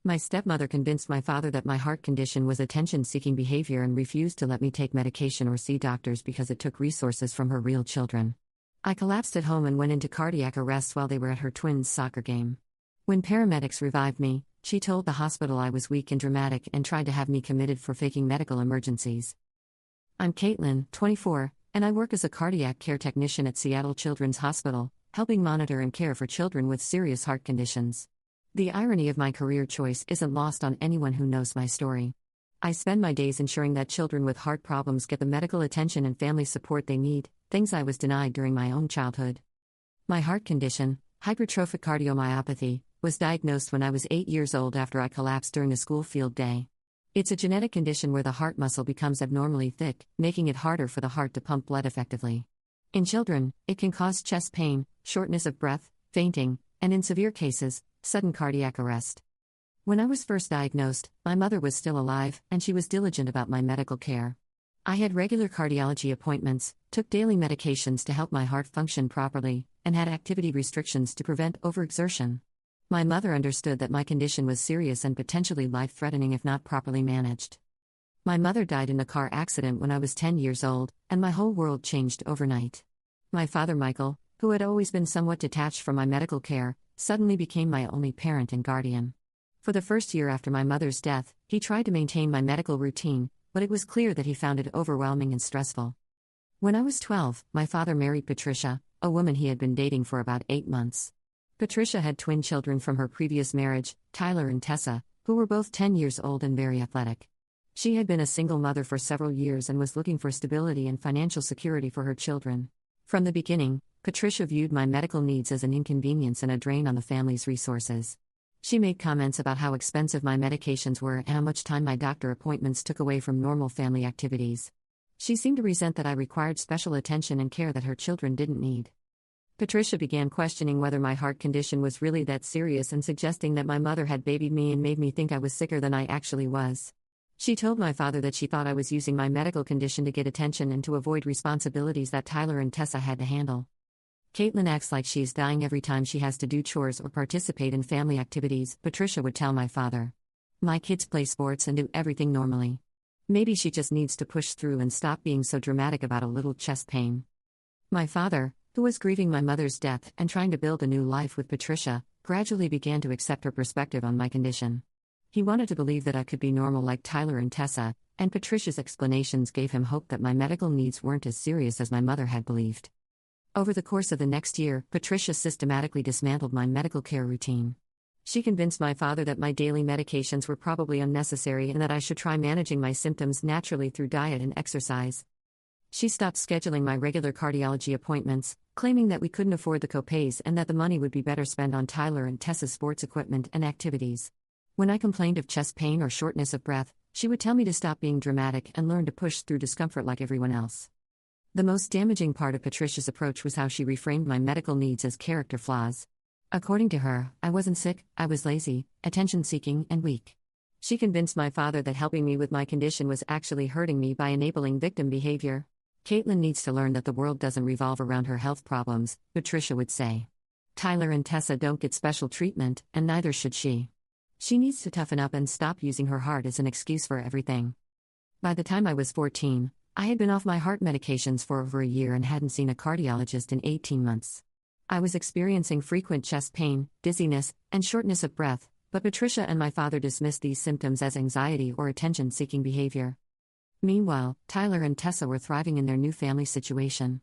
My stepmother convinced my father that my heart condition was attention-seeking behavior and refused to let me take medication or see doctors because it took resources from her real children. I collapsed at home and went into cardiac arrest while they were at her twins' soccer game. When paramedics revived me, she told the hospital I was weak and dramatic and tried to have me committed for faking medical emergencies. I'm Caitlin, 24, and I work as a cardiac care technician at Seattle Children's Hospital, helping monitor and care for children with serious heart conditions. The irony of my career choice isn't lost on anyone who knows my story. I spend my days ensuring that children with heart problems get the medical attention and family support they need, things I was denied during my own childhood. My heart condition, hypertrophic cardiomyopathy, was diagnosed when I was 8 years old after I collapsed during a school field day. It's a genetic condition where the heart muscle becomes abnormally thick, making it harder for the heart to pump blood effectively. In children, it can cause chest pain, shortness of breath, fainting, and in severe cases, sudden cardiac arrest. When I was first diagnosed, my mother was still alive, and she was diligent about my medical care. I had regular cardiology appointments, took daily medications to help my heart function properly, and had activity restrictions to prevent overexertion. My mother understood that my condition was serious and potentially life-threatening if not properly managed. My mother died in a car accident when I was 10 years old, and my whole world changed overnight. My father, Michael, who had always been somewhat detached from my medical care, suddenly became my only parent and guardian. For the first year after my mother's death, he tried to maintain my medical routine, but it was clear that he found it overwhelming and stressful. When I was 12, my father married Patricia, a woman he had been dating for about 8 months. Patricia had twin children from her previous marriage, Tyler and Tessa, who were both 10 years old and very athletic. She had been a single mother for several years and was looking for stability and financial security for her children. From the beginning, Patricia viewed my medical needs as an inconvenience and a drain on the family's resources. She made comments about how expensive my medications were and how much time my doctor appointments took away from normal family activities. She seemed to resent that I required special attention and care that her children didn't need. Patricia began questioning whether my heart condition was really that serious and suggesting that my mother had babied me and made me think I was sicker than I actually was. She told my father that she thought I was using my medical condition to get attention and to avoid responsibilities that Tyler and Tessa had to handle. Caitlin acts like she's dying every time she has to do chores or participate in family activities, Patricia would tell my father. My kids play sports and do everything normally. Maybe she just needs to push through and stop being so dramatic about a little chest pain. My father, who was grieving my mother's death and trying to build a new life with Patricia, gradually began to accept her perspective on my condition. He wanted to believe that I could be normal like Tyler and Tessa, and Patricia's explanations gave him hope that my medical needs weren't as serious as my mother had believed. Over the course of the next year, Patricia systematically dismantled my medical care routine. She convinced my father that my daily medications were probably unnecessary and that I should try managing my symptoms naturally through diet and exercise. She stopped scheduling my regular cardiology appointments, claiming that we couldn't afford the copays and that the money would be better spent on Tyler and Tessa's sports equipment and activities. When I complained of chest pain or shortness of breath, she would tell me to stop being dramatic and learn to push through discomfort like everyone else. The most damaging part of Patricia's approach was how she reframed my medical needs as character flaws. According to her, I wasn't sick, I was lazy, attention-seeking, and weak. She convinced my father that helping me with my condition was actually hurting me by enabling victim behavior. Caitlin needs to learn that the world doesn't revolve around her health problems, Patricia would say. Tyler and Tessa don't get special treatment, and neither should she. She needs to toughen up and stop using her heart as an excuse for everything. By the time I was 14, I had been off my heart medications for over a year and hadn't seen a cardiologist in 18 months. I was experiencing frequent chest pain, dizziness, and shortness of breath, but Patricia and my father dismissed these symptoms as anxiety or attention-seeking behavior. Meanwhile, Tyler and Tessa were thriving in their new family situation.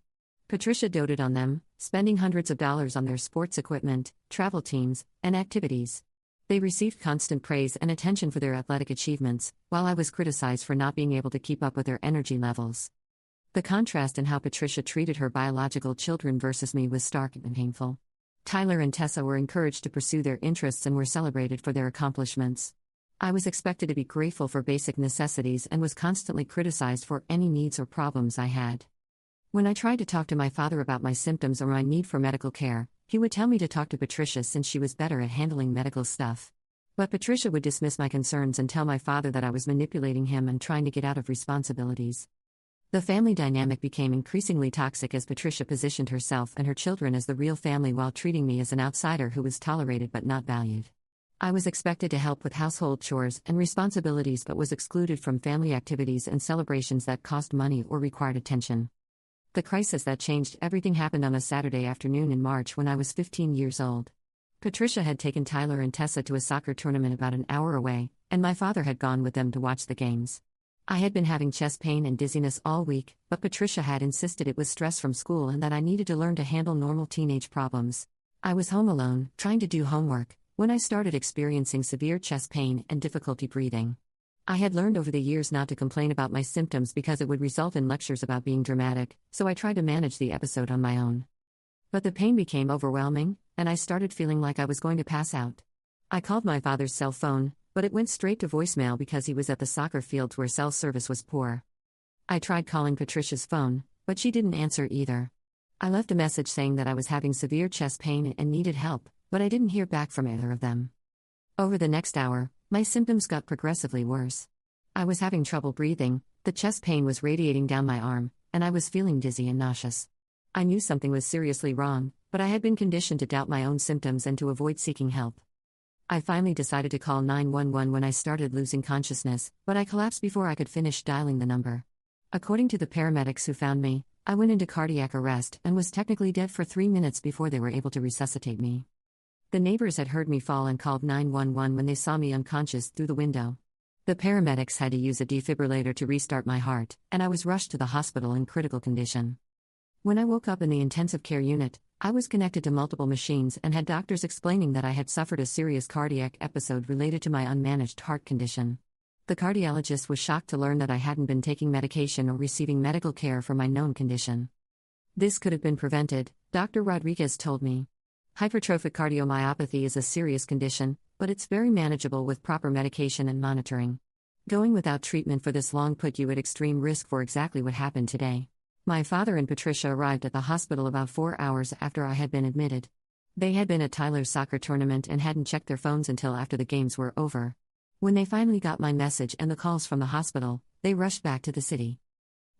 Patricia doted on them, spending hundreds of dollars on their sports equipment, travel teams, and activities. They received constant praise and attention for their athletic achievements, while I was criticized for not being able to keep up with their energy levels. The contrast in how Patricia treated her biological children versus me was stark and painful. Tyler and Tessa were encouraged to pursue their interests and were celebrated for their accomplishments. I was expected to be grateful for basic necessities and was constantly criticized for any needs or problems I had. When I tried to talk to my father about my symptoms or my need for medical care, he would tell me to talk to Patricia since she was better at handling medical stuff. But Patricia would dismiss my concerns and tell my father that I was manipulating him and trying to get out of responsibilities. The family dynamic became increasingly toxic as Patricia positioned herself and her children as the real family while treating me as an outsider who was tolerated but not valued. I was expected to help with household chores and responsibilities but was excluded from family activities and celebrations that cost money or required attention. The crisis that changed everything happened on a Saturday afternoon in March when I was 15 years old. Patricia had taken Tyler and Tessa to a soccer tournament about an hour away, and my father had gone with them to watch the games. I had been having chest pain and dizziness all week, but Patricia had insisted it was stress from school and that I needed to learn to handle normal teenage problems. I was home alone, trying to do homework, when I started experiencing severe chest pain and difficulty breathing. I had learned over the years not to complain about my symptoms because it would result in lectures about being dramatic, so I tried to manage the episode on my own. But the pain became overwhelming, and I started feeling like I was going to pass out. I called my father's cell phone, but it went straight to voicemail because he was at the soccer fields where cell service was poor. I tried calling Patricia's phone, but she didn't answer either. I left a message saying that I was having severe chest pain and needed help, but I didn't hear back from either of them. Over the next hour, my symptoms got progressively worse. I was having trouble breathing, the chest pain was radiating down my arm, and I was feeling dizzy and nauseous. I knew something was seriously wrong, but I had been conditioned to doubt my own symptoms and to avoid seeking help. I finally decided to call 911 when I started losing consciousness, but I collapsed before I could finish dialing the number. According to the paramedics who found me, I went into cardiac arrest and was technically dead for 3 minutes before they were able to resuscitate me. The neighbors had heard me fall and called 911 when they saw me unconscious through the window. The paramedics had to use a defibrillator to restart my heart, and I was rushed to the hospital in critical condition. When I woke up in the intensive care unit, I was connected to multiple machines and had doctors explaining that I had suffered a serious cardiac episode related to my unmanaged heart condition. The cardiologist was shocked to learn that I hadn't been taking medication or receiving medical care for my known condition. This could have been prevented, Dr. Rodriguez told me. Hypertrophic cardiomyopathy is a serious condition, but it's very manageable with proper medication and monitoring. Going without treatment for this long put you at extreme risk for exactly what happened today. My father and Patricia arrived at the hospital about 4 hours after I had been admitted. They had been at Tyler's soccer tournament and hadn't checked their phones until after the games were over. When they finally got my message and the calls from the hospital, they rushed back to the city.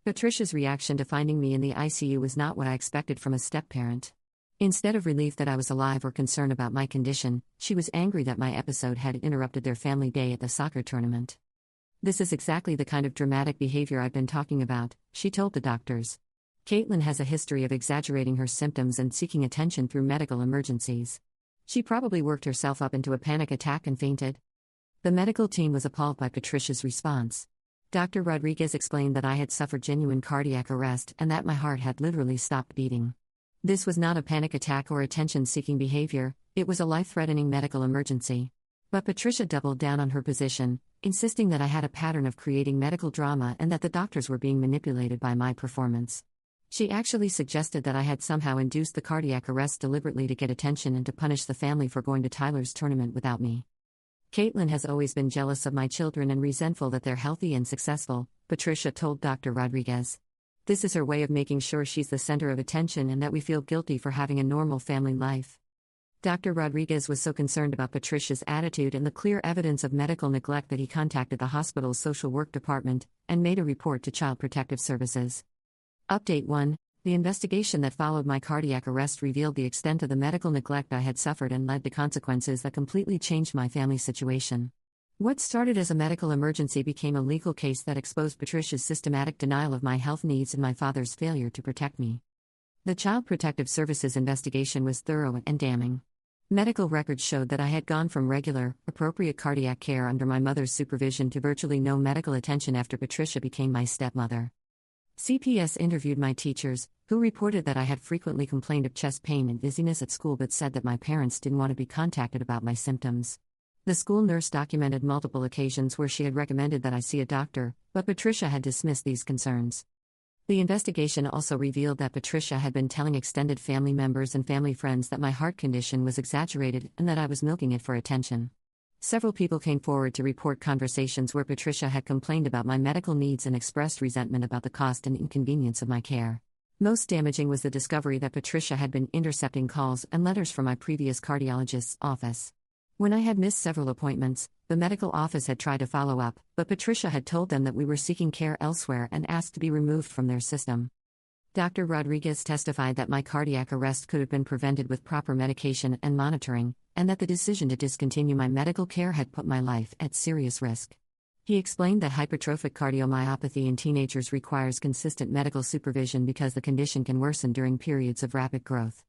Patricia's reaction to finding me in the ICU was not what I expected from a step-parent. Instead of relief that I was alive or concern about my condition, she was angry that my episode had interrupted their family day at the soccer tournament. "This is exactly the kind of dramatic behavior I've been talking about," she told the doctors. "Caitlin has a history of exaggerating her symptoms and seeking attention through medical emergencies. She probably worked herself up into a panic attack and fainted." The medical team was appalled by Patricia's response. Dr. Rodriguez explained that I had suffered genuine cardiac arrest and that my heart had literally stopped beating. This was not a panic attack or attention-seeking behavior, it was a life-threatening medical emergency. But Patricia doubled down on her position, insisting that I had a pattern of creating medical drama and that the doctors were being manipulated by my performance. She actually suggested that I had somehow induced the cardiac arrest deliberately to get attention and to punish the family for going to Tyler's tournament without me. "Caitlin has always been jealous of my children and resentful that they're healthy and successful," Patricia told Dr. Rodriguez. "This is her way of making sure she's the center of attention and that we feel guilty for having a normal family life." Dr. Rodriguez was so concerned about Patricia's attitude and the clear evidence of medical neglect that he contacted the hospital's social work department and made a report to Child Protective Services. Update 1. The investigation that followed my cardiac arrest revealed the extent of the medical neglect I had suffered and led to consequences that completely changed my family situation. What started as a medical emergency became a legal case that exposed Patricia's systematic denial of my health needs and my father's failure to protect me. The Child Protective Services investigation was thorough and damning. Medical records showed that I had gone from regular, appropriate cardiac care under my mother's supervision to virtually no medical attention after Patricia became my stepmother. CPS interviewed my teachers, who reported that I had frequently complained of chest pain and dizziness at school but said that my parents didn't want to be contacted about my symptoms. The school nurse documented multiple occasions where she had recommended that I see a doctor, but Patricia had dismissed these concerns. The investigation also revealed that Patricia had been telling extended family members and family friends that my heart condition was exaggerated and that I was milking it for attention. Several people came forward to report conversations where Patricia had complained about my medical needs and expressed resentment about the cost and inconvenience of my care. Most damaging was the discovery that Patricia had been intercepting calls and letters from my previous cardiologist's office. When I had missed several appointments, the medical office had tried to follow up, but Patricia had told them that we were seeking care elsewhere and asked to be removed from their system. Dr. Rodriguez testified that my cardiac arrest could have been prevented with proper medication and monitoring, and that the decision to discontinue my medical care had put my life at serious risk. He explained that hypertrophic cardiomyopathy in teenagers requires consistent medical supervision because the condition can worsen during periods of rapid growth.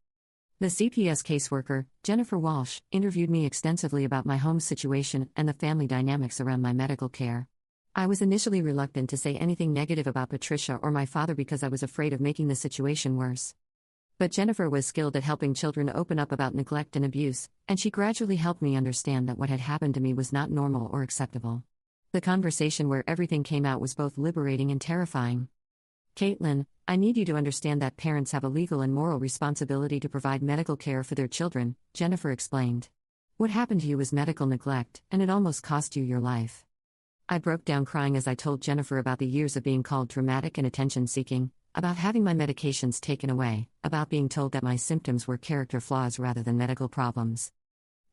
The CPS caseworker, Jennifer Walsh, interviewed me extensively about my home situation and the family dynamics around my medical care. I was initially reluctant to say anything negative about Patricia or my father because I was afraid of making the situation worse. But Jennifer was skilled at helping children open up about neglect and abuse, and she gradually helped me understand that what had happened to me was not normal or acceptable. The conversation where everything came out was both liberating and terrifying. "Caitlin, I need you to understand that parents have a legal and moral responsibility to provide medical care for their children," Jennifer explained. "What happened to you was medical neglect, and it almost cost you your life." I broke down crying as I told Jennifer about the years of being called dramatic and attention-seeking, about having my medications taken away, about being told that my symptoms were character flaws rather than medical problems.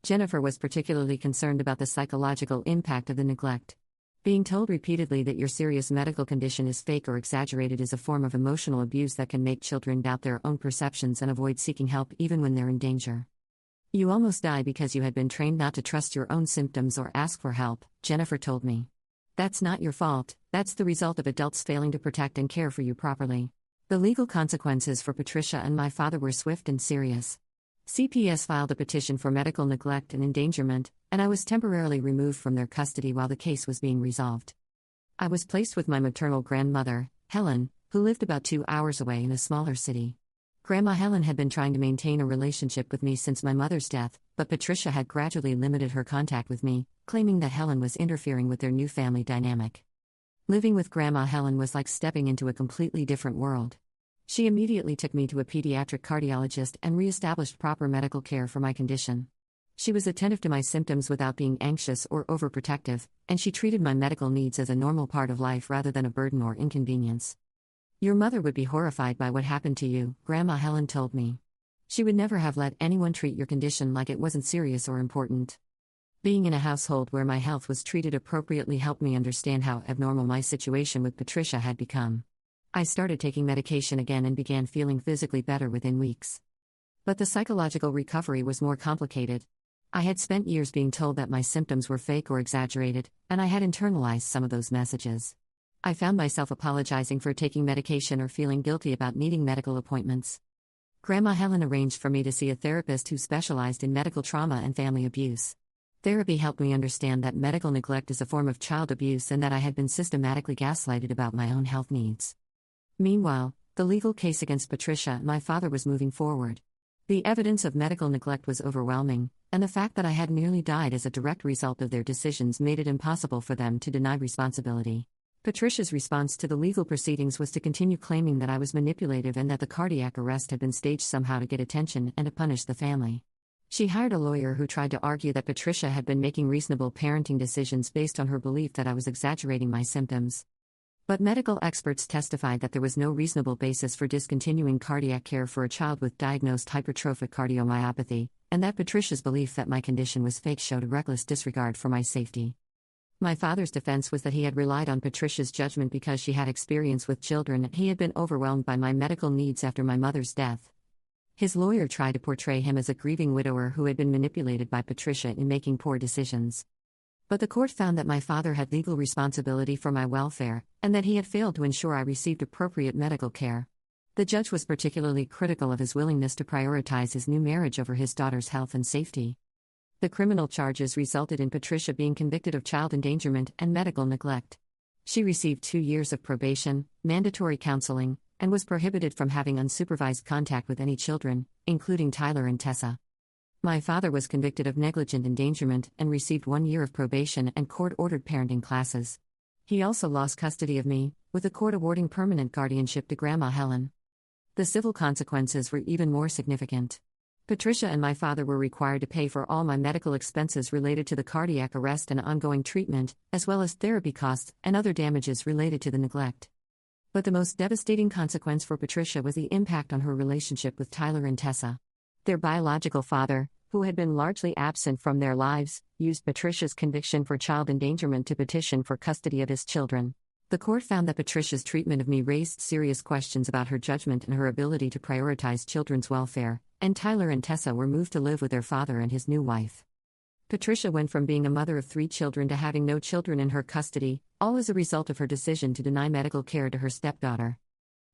Jennifer was particularly concerned about the psychological impact of the neglect. Being told repeatedly that your serious medical condition is fake or exaggerated is a form of emotional abuse that can make children doubt their own perceptions and avoid seeking help even when they're in danger. "You almost die because you had been trained not to trust your own symptoms or ask for help," Jennifer told me. "That's not your fault, that's the result of adults failing to protect and care for you properly." The legal consequences for Patricia and my father were swift and serious. CPS filed a petition for medical neglect and endangerment, and I was temporarily removed from their custody while the case was being resolved. I was placed with my maternal grandmother, Helen, who lived about 2 hours away in a smaller city. Grandma Helen had been trying to maintain a relationship with me since my mother's death, but Patricia had gradually limited her contact with me, claiming that Helen was interfering with their new family dynamic. Living with Grandma Helen was like stepping into a completely different world. She immediately took me to a pediatric cardiologist and re-established proper medical care for my condition. She was attentive to my symptoms without being anxious or overprotective, and she treated my medical needs as a normal part of life rather than a burden or inconvenience. "Your mother would be horrified by what happened to you," Grandma Helen told me. "She would never have let anyone treat your condition like it wasn't serious or important." Being in a household where my health was treated appropriately helped me understand how abnormal my situation with Patricia had become. I started taking medication again and began feeling physically better within weeks. But the psychological recovery was more complicated. I had spent years being told that my symptoms were fake or exaggerated, and I had internalized some of those messages. I found myself apologizing for taking medication or feeling guilty about needing medical appointments. Grandma Helen arranged for me to see a therapist who specialized in medical trauma and family abuse. Therapy helped me understand that medical neglect is a form of child abuse and that I had been systematically gaslighted about my own health needs. Meanwhile, the legal case against Patricia and my father was moving forward. The evidence of medical neglect was overwhelming, and the fact that I had nearly died as a direct result of their decisions made it impossible for them to deny responsibility. Patricia's response to the legal proceedings was to continue claiming that I was manipulative and that the cardiac arrest had been staged somehow to get attention and to punish the family. She hired a lawyer who tried to argue that Patricia had been making reasonable parenting decisions based on her belief that I was exaggerating my symptoms. But medical experts testified that there was no reasonable basis for discontinuing cardiac care for a child with diagnosed hypertrophic cardiomyopathy, and that Patricia's belief that my condition was fake showed a reckless disregard for my safety. My father's defense was that he had relied on Patricia's judgment because she had experience with children and he had been overwhelmed by my medical needs after my mother's death. His lawyer tried to portray him as a grieving widower who had been manipulated by Patricia in making poor decisions. But the court found that my father had legal responsibility for my welfare, and that he had failed to ensure I received appropriate medical care. The judge was particularly critical of his willingness to prioritize his new marriage over his daughter's health and safety. The criminal charges resulted in Patricia being convicted of child endangerment and medical neglect. She received 2 years of probation, mandatory counseling, and was prohibited from having unsupervised contact with any children, including Tyler and Tessa. My father was convicted of negligent endangerment and received 1 year of probation and court-ordered parenting classes. He also lost custody of me, with the court awarding permanent guardianship to Grandma Helen. The civil consequences were even more significant. Patricia and my father were required to pay for all my medical expenses related to the cardiac arrest and ongoing treatment, as well as therapy costs and other damages related to the neglect. But the most devastating consequence for Patricia was the impact on her relationship with Tyler and Tessa. Their biological father, who had been largely absent from their lives, used Patricia's conviction for child endangerment to petition for custody of his children. The court found that Patricia's treatment of me raised serious questions about her judgment and her ability to prioritize children's welfare, and Tyler and Tessa were moved to live with their father and his new wife. Patricia went from being a mother of 3 children to having no children in her custody, all as a result of her decision to deny medical care to her stepdaughter.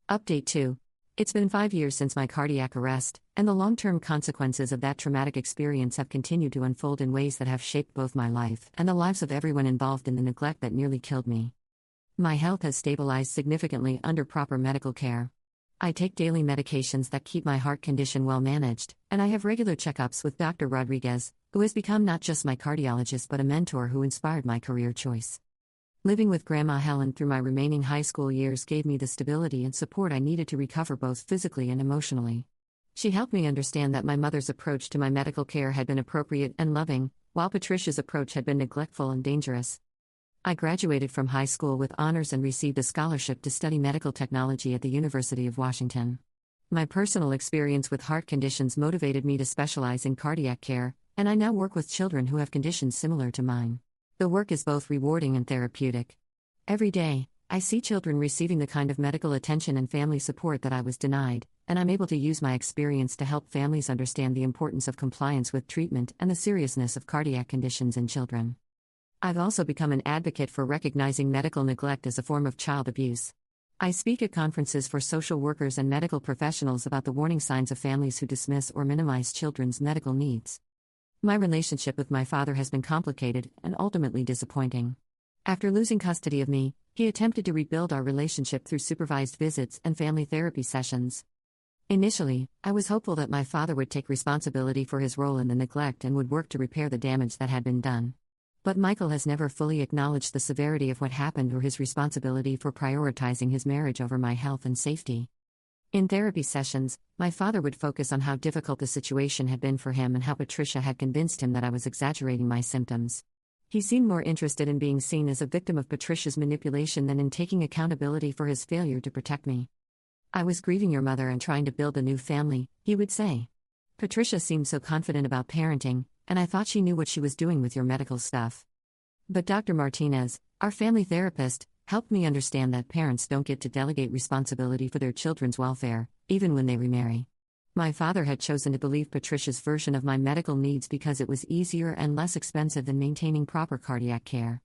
Update 2. It's been 5 years since my cardiac arrest, and the long-term consequences of that traumatic experience have continued to unfold in ways that have shaped both my life and the lives of everyone involved in the neglect that nearly killed me. My health has stabilized significantly under proper medical care. I take daily medications that keep my heart condition well managed, and I have regular checkups with Dr. Rodriguez, who has become not just my cardiologist but a mentor who inspired my career choice. Living with Grandma Helen through my remaining high school years gave me the stability and support I needed to recover both physically and emotionally. She helped me understand that my mother's approach to my medical care had been appropriate and loving, while Patricia's approach had been neglectful and dangerous. I graduated from high school with honors and received a scholarship to study medical technology at the University of Washington. My personal experience with heart conditions motivated me to specialize in cardiac care, and I now work with children who have conditions similar to mine. The work is both rewarding and therapeutic. Every day, I see children receiving the kind of medical attention and family support that I was denied, and I'm able to use my experience to help families understand the importance of compliance with treatment and the seriousness of cardiac conditions in children. I've also become an advocate for recognizing medical neglect as a form of child abuse. I speak at conferences for social workers and medical professionals about the warning signs of families who dismiss or minimize children's medical needs. My relationship with my father has been complicated and ultimately disappointing. After losing custody of me, he attempted to rebuild our relationship through supervised visits and family therapy sessions. Initially, I was hopeful that my father would take responsibility for his role in the neglect and would work to repair the damage that had been done. But Michael has never fully acknowledged the severity of what happened or his responsibility for prioritizing his marriage over my health and safety. In therapy sessions, my father would focus on how difficult the situation had been for him and how Patricia had convinced him that I was exaggerating my symptoms. He seemed more interested in being seen as a victim of Patricia's manipulation than in taking accountability for his failure to protect me. "I was grieving your mother and trying to build a new family," he would say. "Patricia seemed so confident about parenting, and I thought she knew what she was doing with your medical stuff. But Dr. Martinez, our family therapist, helped me understand that parents don't get to delegate responsibility for their children's welfare, even when they remarry. My father had chosen to believe Patricia's version of my medical needs because it was easier and less expensive than maintaining proper cardiac care.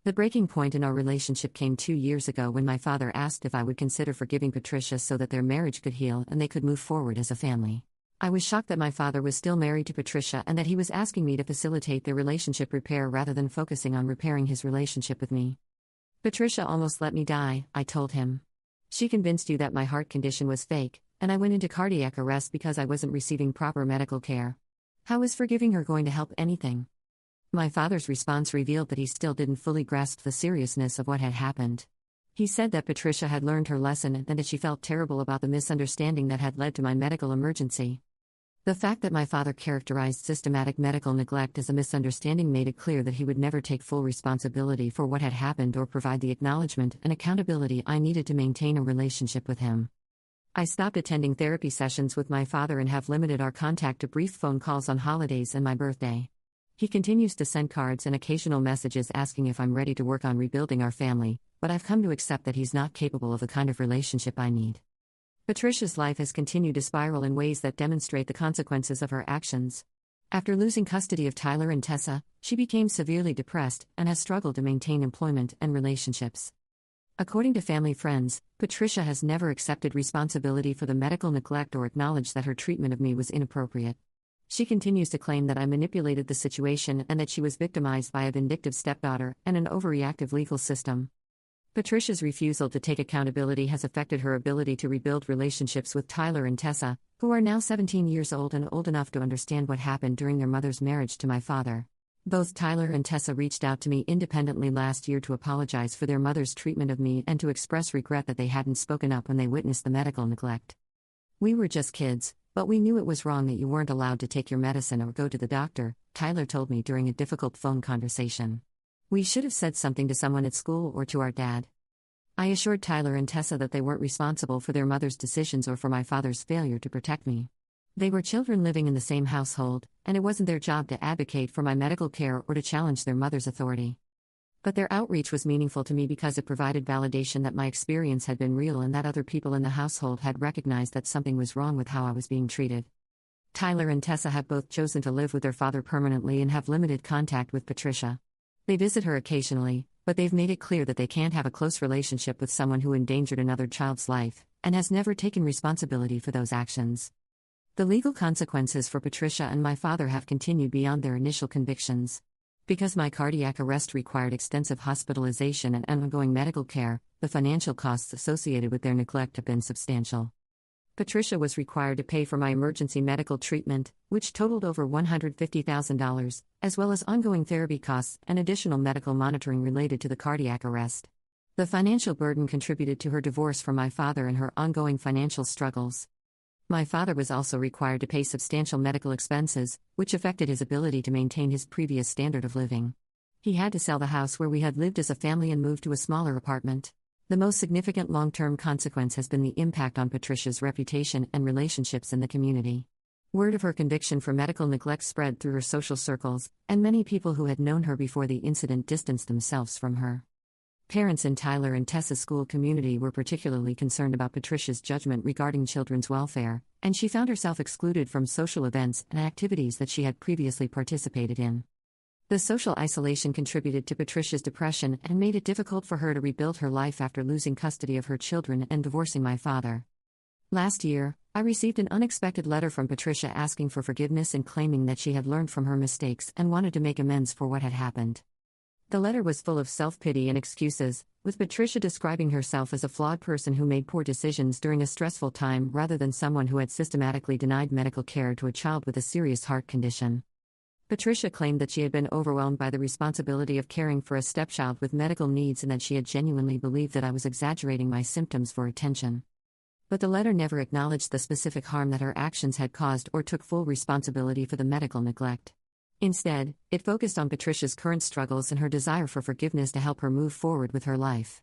The breaking point in our relationship came 2 years ago when my father asked if I would consider forgiving Patricia so that their marriage could heal and they could move forward as a family. I was shocked that my father was still married to Patricia and that he was asking me to facilitate their relationship repair rather than focusing on repairing his relationship with me. "Patricia almost let me die," I told him. "She convinced you that my heart condition was fake, and I went into cardiac arrest because I wasn't receiving proper medical care. How is forgiving her going to help anything?" My father's response revealed that he still didn't fully grasp the seriousness of what had happened. He said that Patricia had learned her lesson and that she felt terrible about the misunderstanding that had led to my medical emergency. The fact that my father characterized systematic medical neglect as a misunderstanding made it clear that he would never take full responsibility for what had happened or provide the acknowledgement and accountability I needed to maintain a relationship with him. I stopped attending therapy sessions with my father and have limited our contact to brief phone calls on holidays and my birthday. He continues to send cards and occasional messages asking if I'm ready to work on rebuilding our family, but I've come to accept that he's not capable of the kind of relationship I need. Patricia's life has continued to spiral in ways that demonstrate the consequences of her actions. After losing custody of Tyler and Tessa, she became severely depressed and has struggled to maintain employment and relationships. According to family friends, Patricia has never accepted responsibility for the medical neglect or acknowledged that her treatment of me was inappropriate. She continues to claim that I manipulated the situation and that she was victimized by a vindictive stepdaughter and an overreactive legal system. Patricia's refusal to take accountability has affected her ability to rebuild relationships with Tyler and Tessa, who are now 17 years old and old enough to understand what happened during their mother's marriage to my father. Both Tyler and Tessa reached out to me independently last year to apologize for their mother's treatment of me and to express regret that they hadn't spoken up when they witnessed the medical neglect. "We were just kids, but we knew it was wrong that you weren't allowed to take your medicine or go to the doctor," Tyler told me during a difficult phone conversation. "We should have said something to someone at school or to our dad." I assured Tyler and Tessa that they weren't responsible for their mother's decisions or for my father's failure to protect me. They were children living in the same household, and it wasn't their job to advocate for my medical care or to challenge their mother's authority. But their outreach was meaningful to me because it provided validation that my experience had been real and that other people in the household had recognized that something was wrong with how I was being treated. Tyler and Tessa have both chosen to live with their father permanently and have limited contact with Patricia. They visit her occasionally, but they've made it clear that they can't have a close relationship with someone who endangered another child's life, and has never taken responsibility for those actions. The legal consequences for Patricia and my father have continued beyond their initial convictions. Because my cardiac arrest required extensive hospitalization and ongoing medical care, the financial costs associated with their neglect have been substantial. Patricia was required to pay for my emergency medical treatment, which totaled over $150,000, as well as ongoing therapy costs and additional medical monitoring related to the cardiac arrest. The financial burden contributed to her divorce from my father and her ongoing financial struggles. My father was also required to pay substantial medical expenses, which affected his ability to maintain his previous standard of living. He had to sell the house where we had lived as a family and move to a smaller apartment. The most significant long-term consequence has been the impact on Patricia's reputation and relationships in the community. Word of her conviction for medical neglect spread through her social circles, and many people who had known her before the incident distanced themselves from her. Parents in Tyler and Tessa's school community were particularly concerned about Patricia's judgment regarding children's welfare, and she found herself excluded from social events and activities that she had previously participated in. The social isolation contributed to Patricia's depression and made it difficult for her to rebuild her life after losing custody of her children and divorcing my father. Last year, I received an unexpected letter from Patricia asking for forgiveness and claiming that she had learned from her mistakes and wanted to make amends for what had happened. The letter was full of self-pity and excuses, with Patricia describing herself as a flawed person who made poor decisions during a stressful time rather than someone who had systematically denied medical care to a child with a serious heart condition. Patricia claimed that she had been overwhelmed by the responsibility of caring for a stepchild with medical needs and that she had genuinely believed that I was exaggerating my symptoms for attention. But the letter never acknowledged the specific harm that her actions had caused or took full responsibility for the medical neglect. Instead, it focused on Patricia's current struggles and her desire for forgiveness to help her move forward with her life.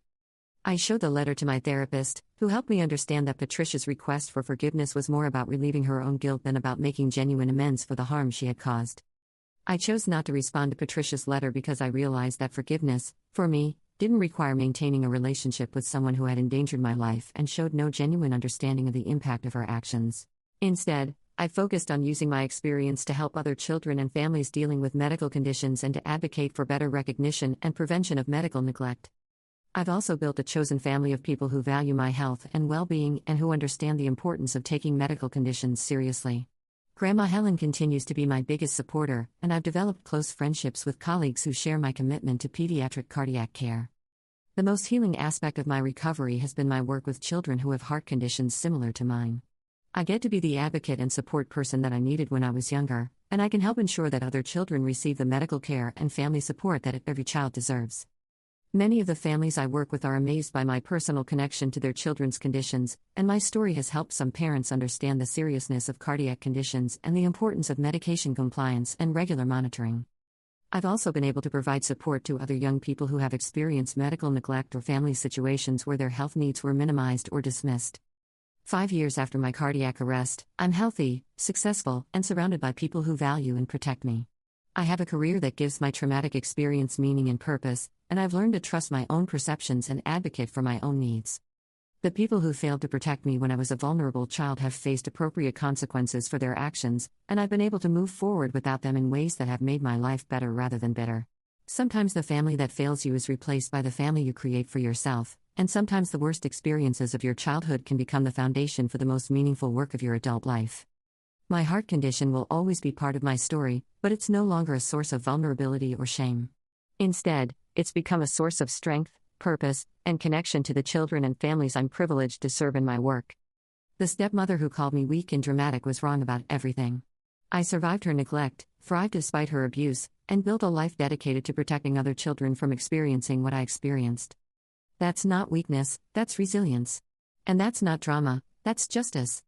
I showed the letter to my therapist, who helped me understand that Patricia's request for forgiveness was more about relieving her own guilt than about making genuine amends for the harm she had caused. I chose not to respond to Patricia's letter because I realized that forgiveness, for me, didn't require maintaining a relationship with someone who had endangered my life and showed no genuine understanding of the impact of her actions. Instead, I focused on using my experience to help other children and families dealing with medical conditions and to advocate for better recognition and prevention of medical neglect. I've also built a chosen family of people who value my health and well-being and who understand the importance of taking medical conditions seriously. Grandma Helen continues to be my biggest supporter, and I've developed close friendships with colleagues who share my commitment to pediatric cardiac care. The most healing aspect of my recovery has been my work with children who have heart conditions similar to mine. I get to be the advocate and support person that I needed when I was younger, and I can help ensure that other children receive the medical care and family support that every child deserves. Many of the families I work with are amazed by my personal connection to their children's conditions, and my story has helped some parents understand the seriousness of cardiac conditions and the importance of medication compliance and regular monitoring. I've also been able to provide support to other young people who have experienced medical neglect or family situations where their health needs were minimized or dismissed. 5 years after my cardiac arrest, I'm healthy, successful, and surrounded by people who value and protect me. I have a career that gives my traumatic experience meaning and purpose, and I've learned to trust my own perceptions and advocate for my own needs. The people who failed to protect me when I was a vulnerable child have faced appropriate consequences for their actions, and I've been able to move forward without them in ways that have made my life better rather than bitter. Sometimes the family that fails you is replaced by the family you create for yourself, and sometimes the worst experiences of your childhood can become the foundation for the most meaningful work of your adult life. My heart condition will always be part of my story, but it's no longer a source of vulnerability or shame. Instead, it's become a source of strength, purpose, and connection to the children and families I'm privileged to serve in my work. The stepmother who called me weak and dramatic was wrong about everything. I survived her neglect, thrived despite her abuse, and built a life dedicated to protecting other children from experiencing what I experienced. That's not weakness, that's resilience. And that's not drama, that's justice.